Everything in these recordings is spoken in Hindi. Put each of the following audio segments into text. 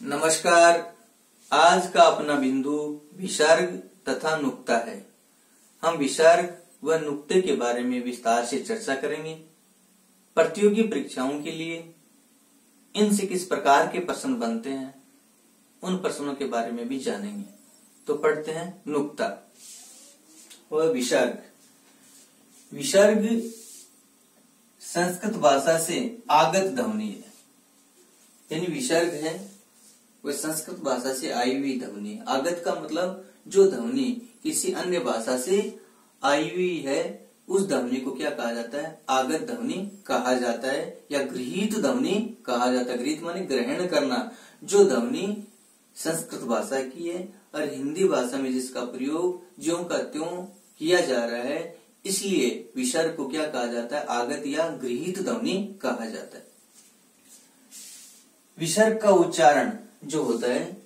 नमस्कार। आज का अपना बिंदु विसर्ग तथा नुक्ता है। हम विसर्ग व नुक्ते के बारे में विस्तार से चर्चा करेंगे। प्रतियोगी परीक्षाओं के लिए इनसे किस प्रकार के प्रश्न बनते हैं, उन प्रश्नों के बारे में भी जानेंगे। तो पढ़ते हैं नुक्ता व विसर्ग। विसर्ग संस्कृत भाषा से आगत ध्वनि है, यानी विसर्ग है वह संस्कृत भाषा से आई हुई ध्वनि है। आगत का मतलब जो ध्वनि किसी अन्य भाषा से आई हुई है, उस ध्वनि को क्या कहा जाता है? आगत ध्वनि कहा जाता है या गृहीत ध्वनि कहा जाता है। गृहीत माने ग्रहण करना। जो ध्वनि संस्कृत भाषा की है और हिंदी भाषा में जिसका प्रयोग ज्यों का त्यों किया जा रहा है, इसलिए विसर्ग को क्या कहा जाता है? आगत या गृहीत ध्वनि कहा जाता है। विसर्ग का उच्चारण जो होता है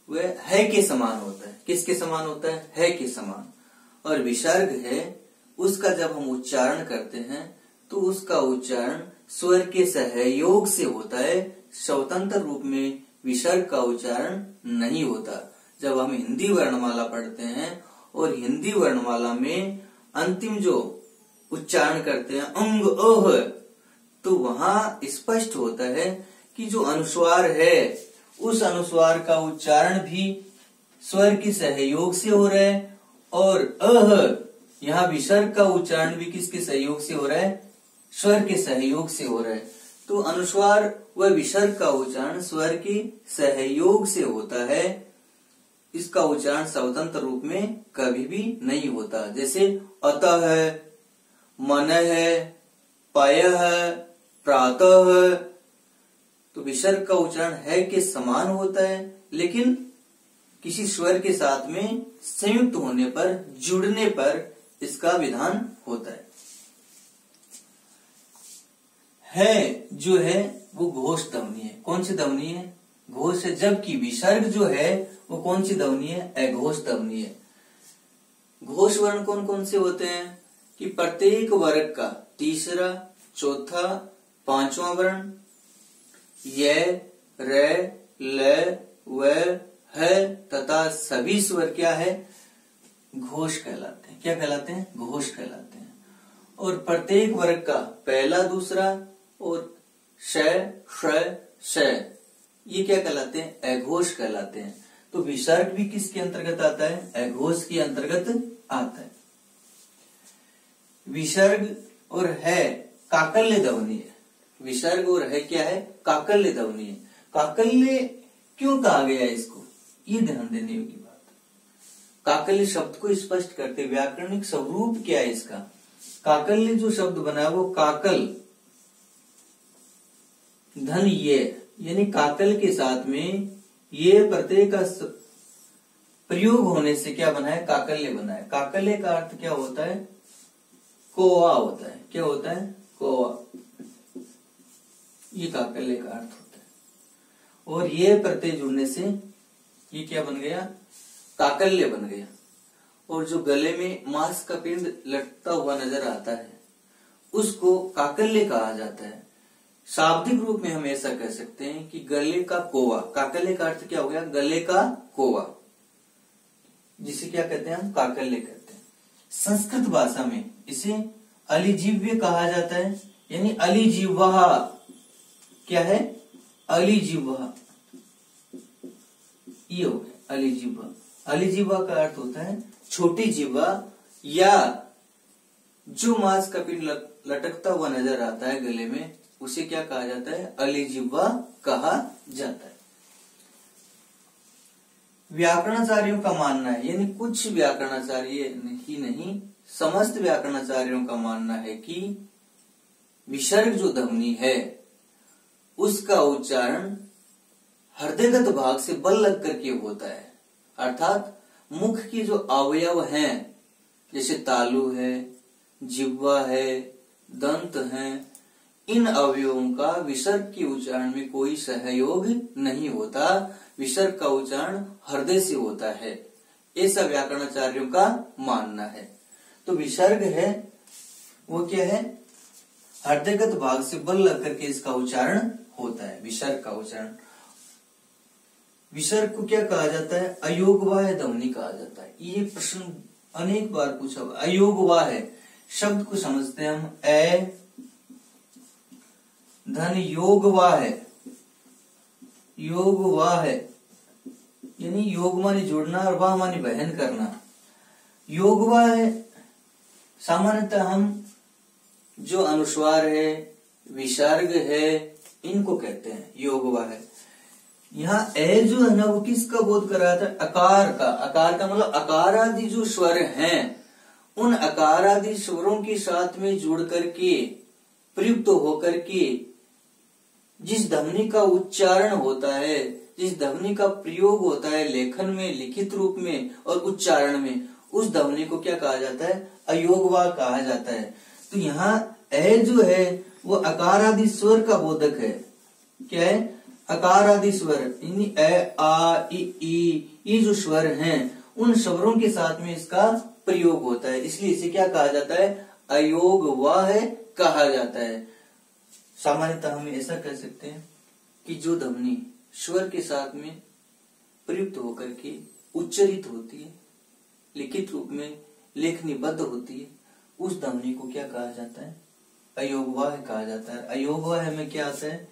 वह है के समान होता है। किसके समान होता है के समान। और विसर्ग है उसका जब हम उच्चारण करते हैं तो उसका उच्चारण स्वर के सहयोग से होता है। स्वतंत्र रूप में विसर्ग का उच्चारण नहीं होता। जब हम हिंदी वर्णमाला पढ़ते हैं और हिंदी वर्णमाला में अंतिम जो उच्चारण करते हैं अंग ओह, तो वहां स्पष्ट होता है कि जो अनुस्वार है उस अनुस्वार का उच्चारण भी स्वर के सहयोग से हो रहा है और अह यहाँ विसर्ग का उच्चारण भी किसके सहयोग से हो रहा है? स्वर के सहयोग से हो रहा है। तो अनुस्वार व विसर्ग का उच्चारण स्वर के सहयोग से होता है। इसका उच्चारण स्वतंत्र रूप में कभी भी नहीं होता। जैसे अतः है, मन है, पय है, प्रातः है। तो विसर्ग का उच्चारण है के समान होता है, लेकिन किसी स्वर के साथ में संयुक्त होने पर, जुड़ने पर इसका विधान होता है जो है वो घोष ध्वनि है। कौन सी ध्वनि है? घोष है। जबकि विसर्ग जो है वो कौन सी ध्वनि है? अघोष ध्वनि है। घोष वर्ण कौन कौन से होते हैं कि प्रत्येक वर्ग का तीसरा, चौथा, पांचवा वर्ण य, र, ल, व, ह तथा सभी स्वर क्या है? घोष कहलाते हैं। क्या कहलाते हैं? घोष कहलाते हैं। और प्रत्येक वर्ग का पहला, दूसरा और श, श, श ये क्या कहलाते हैं? अघोष कहलाते हैं। तो विसर्ग भी किसके अंतर्गत आता है? अघोष के अंतर्गत आता है। विसर्ग और है काकल्य ध्वनि है। विसर्ग और है क्या है? काकल्य ध्वनि है। काकल्य क्यों कहा गया इसको? ये ध्यान देने की बात। काकल्य शब्द को स्पष्ट करते व्याकरणिक स्वरूप क्या है इसका? काकल्य जो शब्द बना है वो काकल धन ये, यानी काकल के साथ में ये प्रत्यय का प्रयोग होने से क्या बना है? काकल्य बना है। काकल्य का अर्थ क्या होता है? कोवा होता है। क्या होता है? कोवा। ये काकल्य का अर्थ होता है। और ये प्रत्यय जुड़ने से ये क्या बन गया? काकल्य बन गया। और जो गले में मांस का पिंड लटकता हुआ नजर आता है उसको काकल्य कहा जाता है। शाब्दिक रूप में हम ऐसा कह सकते हैं कि गले का कोवा। काकल्य का अर्थ क्या हो गया? गले का कोवा, जिसे क्या कहते हैं हम? काकल्य कहते हैं। संस्कृत भाषा में इसे अलिजीव्य कहा जाता है, यानी अलिजिह्वा। क्या है? अलिजिह्वा। ये हो गया अलिजिह्वा। अलिजिह्वा का अर्थ होता है छोटी जिह्वा, या जो मांस का पिंड लटकता हुआ नजर आता है गले में, उसे क्या कहा जाता है? अलिजिह्वा कहा जाता है। व्याकरणाचार्यों का मानना है, यानी कुछ व्याकरणाचार्य ही नहीं, समस्त व्याकरणाचार्यों का मानना है कि विसर्ग जो ध्वनि है उसका उच्चारण हृदयगत भाग से बल लग करके होता है। अर्थात मुख के जो अवयव हैं, जैसे तालु है, जिह्वा है, दंत है, इन अवयवों का विसर्ग के उच्चारण में कोई सहयोग नहीं होता। विसर्ग का उच्चारण हृदय से होता है, ऐसा व्याकरणाचार्यों का मानना है। तो विसर्ग है वो क्या है? हृदयगत भाग से बल लग करके इसका उच्चारण होता है, विसर्ग का उच्चारण। विसर्ग को क्या कहा जाता है? अयोगवाह ध्वनि कहा जाता है। ये प्रश्न अनेक बार पूछा हुआ। अयोगवाह शब्द को समझते हैं हम, ए धन योगवाह, योगवाह यानी योग माने जोड़ना और वाह माने बहन करना। योगवाह सामान्यतः हम जो अनुस्वार है, विसर्ग है, इनको कहते हैं योगवाह। यहाँ ए जो है ना वो किसका बोध कर रहा था? अकार का। अकार का मतलब अकार आदि जो स्वर हैं, उन अकार आदि स्वरों के साथ में जुड़ करके प्रयुक्त होकर के जिस ध्वनि का उच्चारण होता है, जिस ध्वनि का प्रयोग होता है लेखन में, लिखित रूप में और उच्चारण में, उस ध्वनि को क्या कहा जाता है? अयोगवाह कहा जाता है। तो यहाँ ए जो है वो अकार आदि स्वर का बोधक है। क्या है? अकार आदि स्वर, ए आ ई ये जो स्वर हैं उन स्वरों के साथ में इसका प्रयोग होता है, इसलिए इसे क्या कहा जाता है? अयोगवाह कहा जाता है। सामान्यतः हम ऐसा कह सकते हैं कि जो ध्वनि स्वर के साथ में प्रयुक्त होकर के उच्चरित होती है, लिखित रूप में लेखनीबद्ध होती है, उस ध्वनि को क्या कहा जाता है? अयोगवाह कहा जाता है। अयोगवाह में क्या आता है?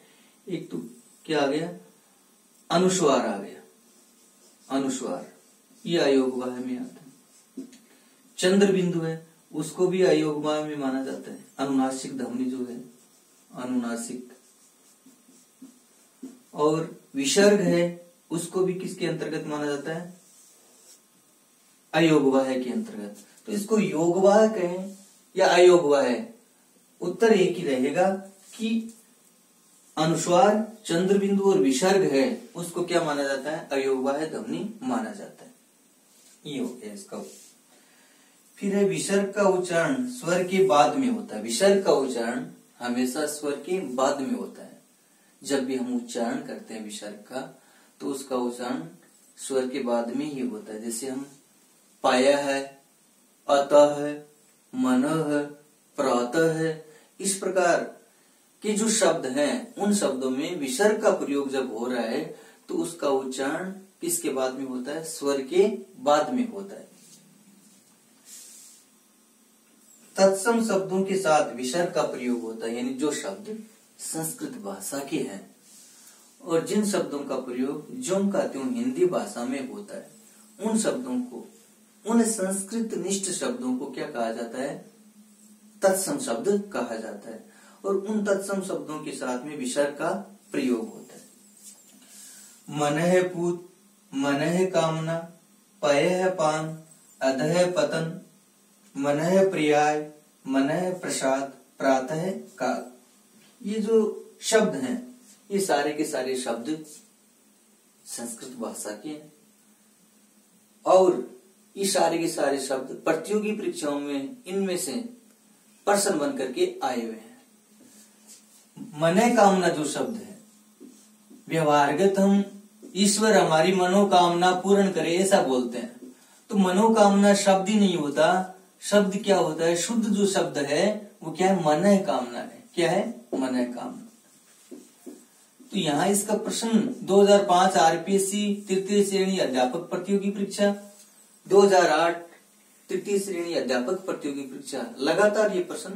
एक तो क्या आ गया? अनुस्वार आ गया, अनुस्वार, ये अयोगवाह में आता है। चंद्र बिंदु है, उसको भी अयोगवाह में माना जाता है। अनुनासिक ध्वनि जो है, अनुनासिक। और विसर्ग है, उसको भी किसके अंतर्गत माना जाता है? अयोगवाह के अंतर्गत। तो इसको योगवाह कहें या अयोगवाह, उत्तर एक ही रहेगा कि अनुस्वार, चंद्र बिंदु और विसर्ग है, उसको क्या माना जाता है? अयोगवाह ध्वनि माना जाता है। ये हो गया इसका। फिर है विसर्ग का उच्चारण स्वर के बाद में होता है। विसर्ग का उच्चारण हमेशा स्वर के बाद में होता है। जब भी हम उच्चारण करते हैं विसर्ग का, तो उसका उच्चारण स्वर के बाद में ही होता है। जैसे हम पाया है, अतः है, मनः है, प्रातः है, इस प्रकार के जो शब्द हैं उन शब्दों में विसर्ग का प्रयोग जब हो रहा है तो उसका उच्चारण किसके बाद में होता है? स्वर के बाद में होता है। तत्सम शब्दों के साथ विसर्ग का प्रयोग होता है, यानी जो शब्द संस्कृत भाषा के हैं और जिन शब्दों का प्रयोग ज्यों का त्यों हिंदी भाषा में होता है, उन शब्दों को, उन संस्कृत निष्ठ शब्दों को क्या कहा जाता है? तत्सम शब्द कहा जाता है। और उन तत्सम शब्दों के साथ में विसर्ग का प्रयोग होता है। मनः पूत, मनः कामना, पयः पान, अधः पतन, मनः प्रियाय, मनः प्रसाद, प्रातः काल। ये जो शब्द हैं, ये सारे के सारे शब्द संस्कृत भाषा के हैं और ये सारे के सारे शब्द प्रतियोगी परीक्षाओं में इनमें से प्रश्न बन करके आए हुए हैं। मनः कामना जो शब्द है, व्यवहारगत हम ईश्वर हमारी मनोकामना पूर्ण करे ऐसा बोलते हैं, तो मनोकामना शब्द ही नहीं होता। शब्द क्या होता है? शुद्ध जो शब्द है वो क्या है? मनः कामना है। क्या है? मनः कामना। तो यहाँ इसका प्रश्न 2005 आरपीएससी तृतीय श्रेणी अध्यापक प्रतियोगी परीक्षा, 2008 तृतीय श्रेणी अध्यापक प्रतियोगी परीक्षा, लगातार ये प्रश्न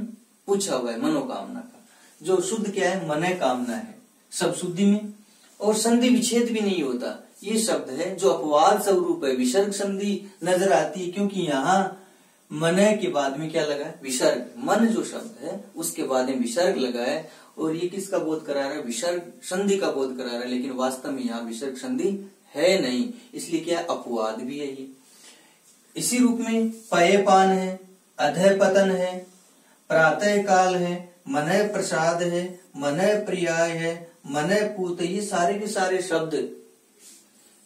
पूछा हुआ है मनोकामना का। जो शुद्ध क्या है? मनः कामना है, सब शुद्धि में, और संधि विच्छेद भी नहीं होता। ये शब्द है जो अपवाद स्वरूप है, विसर्ग संधि नजर आती है, क्योंकि यहाँ मनः के बाद में क्या लगा है? विसर्ग। मन जो शब्द है उसके बाद में विसर्ग लगा है और ये किसका बोध करा रहा है? विसर्ग संधि का बोध करा रहा है, लेकिन वास्तव में यहाँ विसर्ग संधि है नहीं, इसलिए क्या है? अपवाद भी है ये। इसी रूप में पयपान है, अधः पतन है, प्रातः काल है, मनः प्रसाद है, मनः प्रियाय है, मनः पूत, ये सारे के सारे शब्द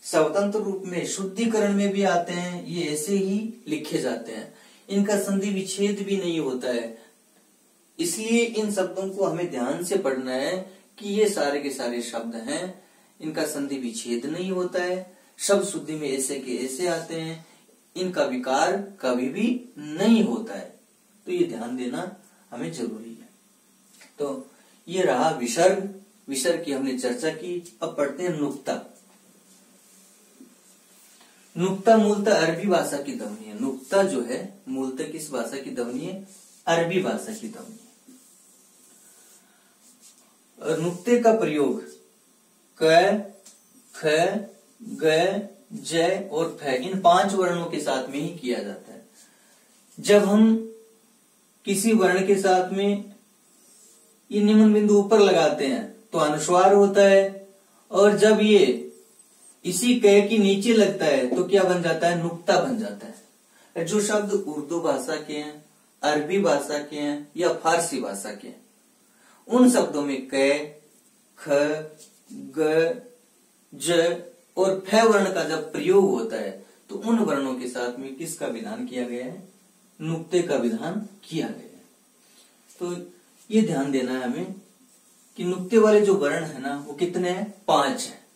स्वतंत्र रूप में शुद्धिकरण में भी आते हैं, ये ऐसे ही लिखे जाते हैं, इनका संधि विच्छेद भी नहीं होता है। इसलिए इन शब्दों को हमें ध्यान से पढ़ना है कि ये सारे के सारे शब्द हैं, इनका संधि विच्छेद नहीं होता है, शब्द शुद्धि में ऐसे के ऐसे आते हैं, इनका विकार कभी भी नहीं होता है। तो ये ध्यान देना हमें जरूरी है। तो ये रहा विसर्ग। विसर्ग की हमने चर्चा की। अब पढ़ते हैं नुक्ता। नुक्ता मूलतः अरबी भाषा की ध्वनि है। नुक्ता जो है मूलतः किस भाषा की ध्वनि है? अरबी भाषा की ध्वनि है। और नुक्ते का प्रयोग क, ख, ग, ज और फ इन 5 वर्णों के साथ में ही किया जाता है। जब हम किसी वर्ण के साथ में ये निम्न बिंदु ऊपर लगाते हैं तो अनुस्वार होता है, और जब ये इसी क की नीचे लगता है तो क्या बन जाता है? नुक्ता बन जाता है। जो शब्द उर्दू भाषा के हैं, अरबी भाषा के हैं या फारसी भाषा के हैं, उन शब्दों में क, ख, ग, ज और फ वर्ण का जब प्रयोग होता है तो उन वर्णों के साथ में किसका विधान किया गया है? नुक्ते का विधान किया गया है। तो ये ध्यान देना है हमें कि नुक्ते वाले जो वर्ण है ना वो कितने हैं? 5 हैं।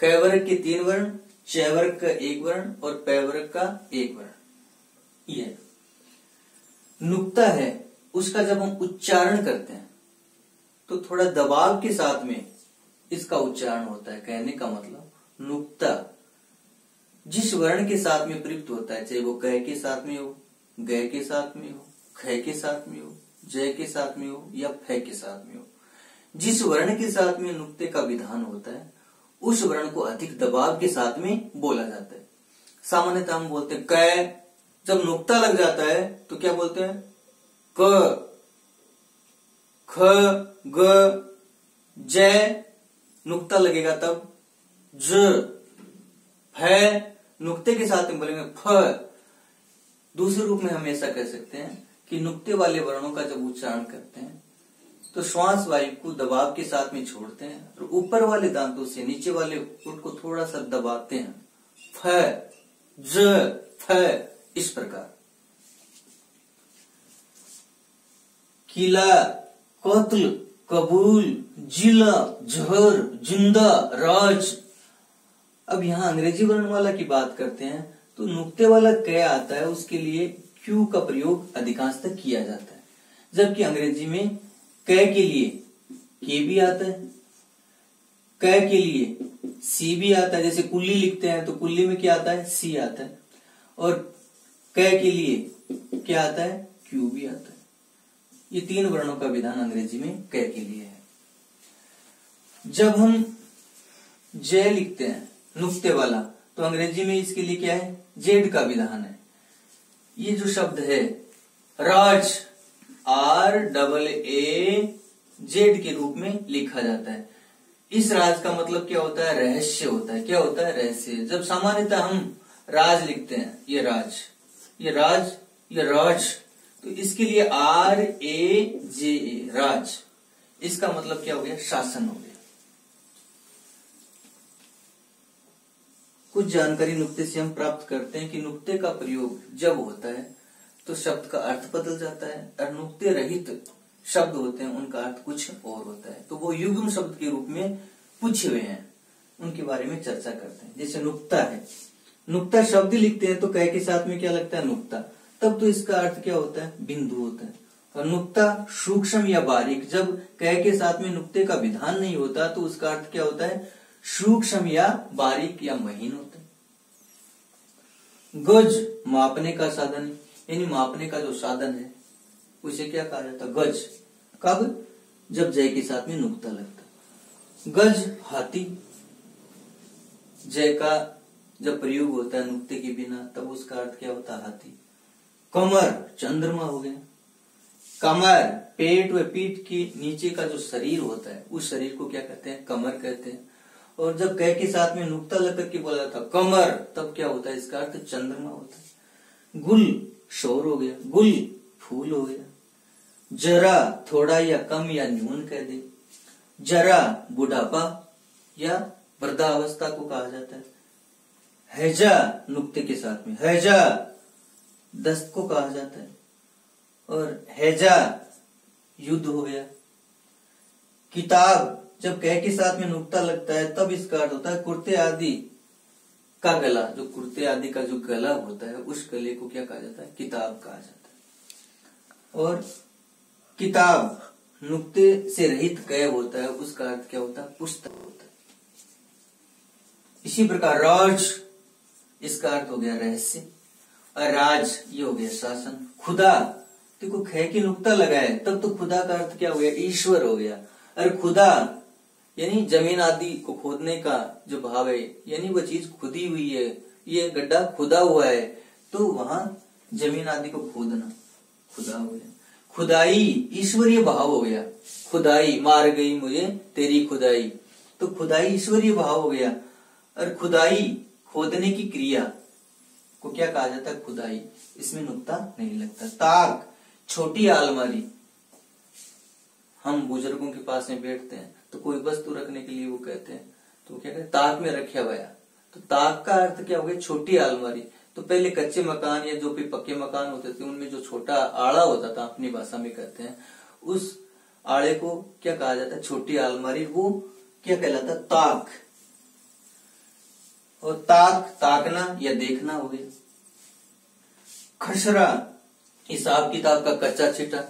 क वर्ग के 3 वर्ण, च वर्ग का 1 वर्ण और प वर्ग का 1 वर्ण। ये नुक्ता है, उसका जब हम उच्चारण करते हैं तो थोड़ा दबाव के साथ में इसका उच्चारण होता है। कहने का मतलब नुक्ता जिस वर्ण के साथ में प्रयुक्त होता है, चाहे वो क के साथ में हो, ग के साथ में हो, ख के साथ में हो, ज के साथ में हो या फ के साथ में हो, जिस वर्ण के साथ में नुक्ते का विधान होता है उस वर्ण को अधिक दबाव के साथ में बोला जाता है। सामान्यतः हम बोलते हैं क, जब नुक्ता लग जाता है तो क्या बोलते हैं? क, ख, ग, ज नुक्ता लगेगा तब ज, फ नुक्ते के साथ में बोलेंगे फ। दूसरे रूप में हम ऐसा कह सकते हैं कि नुक्ते वाले वर्णों का जब उच्चारण करते हैं तो श्वास वायु को दबाव के साथ में छोड़ते हैं और ऊपर वाले दांतों से नीचे वाले ओठ को थोड़ा सा दबाते हैं। फ, ज, फ इस प्रकार। किला, कत्ल, कबूल, जिला, जहर, जिंदा, राज। अब यहाँ अंग्रेजी वर्णमाला की बात करते हैं तो नुक्ते वाला क आता है, उसके लिए क्यू का प्रयोग अधिकांशतः किया जाता है, जबकि अंग्रेजी में क के लिए के भी आता है, क के लिए सी भी आता है। जैसे कुल्ली लिखते हैं तो कुल्ली में क्या आता है? सी आता है। और क के लिए क्या आता है? क्यू भी आता है। ये 3 वर्णों का विधान अंग्रेजी में क के लिए है। जब हम ज लिखते हैं नुक्ते वाला तो अंग्रेजी में इसके लिए क्या है? जेड का विधान है। ये जो शब्द है राज, RAAZ के रूप में लिखा जाता है। इस राज का मतलब क्या होता है? रहस्य होता है। क्या होता है? रहस्य। जब सामान्यतः हम राज लिखते हैं, ये राज, ये राज, ये राज, तो इसके लिए RAJA राज, इसका मतलब क्या हो गया? शासन हो गया। कुछ जानकारी नुक्ते से हम प्राप्त करते हैं कि नुक्ते का प्रयोग जब होता है तो शब्द का अर्थ बदल जाता है, और नुक्ते रहित शब्द होते हैं उनका अर्थ कुछ और होता है। तो वो युग्म शब्द के रूप में पूछे हुए हैं, उनके बारे में चर्चा करते हैं। जैसे नुक्ता है, नुक्ता शब्द लिखते हैं तो क के साथ में क्या लगता है? नुक्ता। तब तो इसका अर्थ क्या होता है? बिंदु होता है। और नुक्ता सूक्ष्म या बारीक, जब क के साथ में नुक्ते का विधान नहीं होता तो उसका अर्थ क्या होता है? सूक्ष्म या बारीक या महीन होता है। गज मापने का साधन, यानी मापने का जो साधन है उसे क्या कहा जाता है? गज। कब? जब जय के साथ में नुक्ता लगता है। गज हाथी, जय का जब प्रयोग होता है नुक्ते के बिना तब उसका अर्थ क्या होता है? हाथी। कमर चंद्रमा हो गया। कमर पेट व पीठ के नीचे का जो शरीर होता है उस शरीर को क्या कहते हैं? कमर कहते हैं। और जब क के साथ में नुक्ता लग करके बोला जाता कमर, तब क्या होता है? इसका अर्थ चंद्रमा होता है। गुल शोर हो गया, गुल फूल हो गया। जरा थोड़ा या कम या न्यून कह दे। जरा बुढ़ापा या वृद्धावस्था को कहा जाता है। हैजा नुक्ते के साथ में, हैजा दस्त को कहा जाता है। और हैजा युद्ध हो गया। किताब जब कह के साथ में नुक्ता लगता है तब इसका अर्थ होता है कुर्ते आदि का गला। जो कुर्ते आदि का जो गला होता है उस गले को क्या कहा जाता है? किताब कहा जाता है। और किताब नुक्ते से रहित क होता है, उसका अर्थ क्या होता है? पुस्तक होता है। इसी प्रकार राज, इसका अर्थ हो गया रहस्य। और राज ये हो गया शासन। खुदा, देखो ख की नुक्ता लगाए तब तो खुदा का अर्थ क्या हो गया, ईश्वर हो गया। और खुदा यानी जमीन आदि को खोदने का जो भाव है, यानी वो चीज खुदी हुई है, ये गड्ढा खुदा हुआ है, तो वहां जमीन आदि को खोदना खुदा हो गया। खुदाई ईश्वरीय भाव हो गया। खुदाई, मार गई मुझे तेरी खुदाई, तो खुदाई ईश्वरीय भाव हो गया। और खुदाई खोदने की क्रिया को क्या कहा जाता है, खुदाई। इसमें नुक्ता नहीं लगता। ताक, छोटी अलमारी। हम बुजुर्गों के पास में बैठते हैं तो कोई वस्तु रखने के लिए वो कहते हैं, तो क्या कहते हैं, ताक में रखा हुआ। तो ताक का अर्थ क्या हो गया, छोटी अलमारी। तो पहले कच्चे मकान या जो भी पक्के मकान होते थे उनमें जो छोटा आड़ा होता था, अपनी भाषा में कहते हैं, उस आड़े को क्या कहा जाता है, छोटी अलमारी। वो क्या कहलाता, ताक। और ताक, ताकना या देखना हो गया। खसरा, हिसाब किताब का कच्चा छिटा।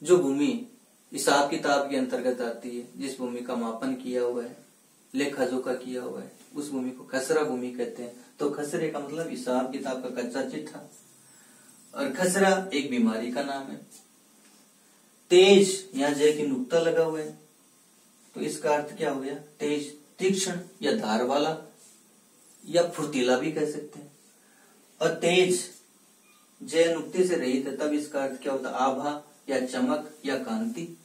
जो भूमि हिसाब किताब के अंतर्गत आती है, जिस भूमि का मापन किया हुआ है, लेखा जोखा किया हुआ है, उस भूमि को खसरा भूमि कहते हैं। तो खसरे का मतलब हिसाब किताब का कच्चा चिट्ठा। और खसरा एक बीमारी का नाम है। तेज, यहाँ जय की नुक्ता लगा हुआ है, तो इसका अर्थ क्या हो गया, तेज, तीक्ष्ण या धार वाला या फुर्तीला भी कह सकते हैं। और तेज जय नुक्ते से रहित है, तब इसका अर्थ क्या होता है, आभा या चमक या कांति।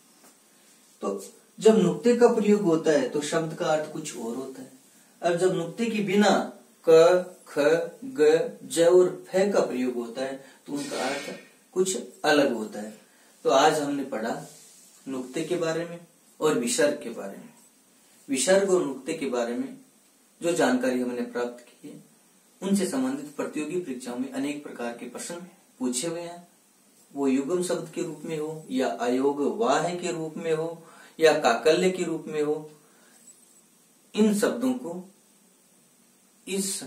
तो जब नुक्ते का प्रयोग होता है तो शब्द का अर्थ कुछ और होता है, और जब नुक्ते के बिना क, ख, ग, ज और फ का प्रयोग होता है तो उनका अर्थ कुछ अलग होता है। तो आज हमने पढ़ा नुक्ते के बारे में और विसर्ग के बारे में। विसर्ग और नुक्ते के बारे में जो जानकारी हमने प्राप्त की है, उनसे संबंधित प्रतियोगी परीक्षाओं में अनेक प्रकार के प्रश्न पूछे हुए हैं। वो युग्म शब्द के रूप में हो, या अयोग वाह के रूप में हो, या काकल्य के रूप में हो, इन शब्दों को इस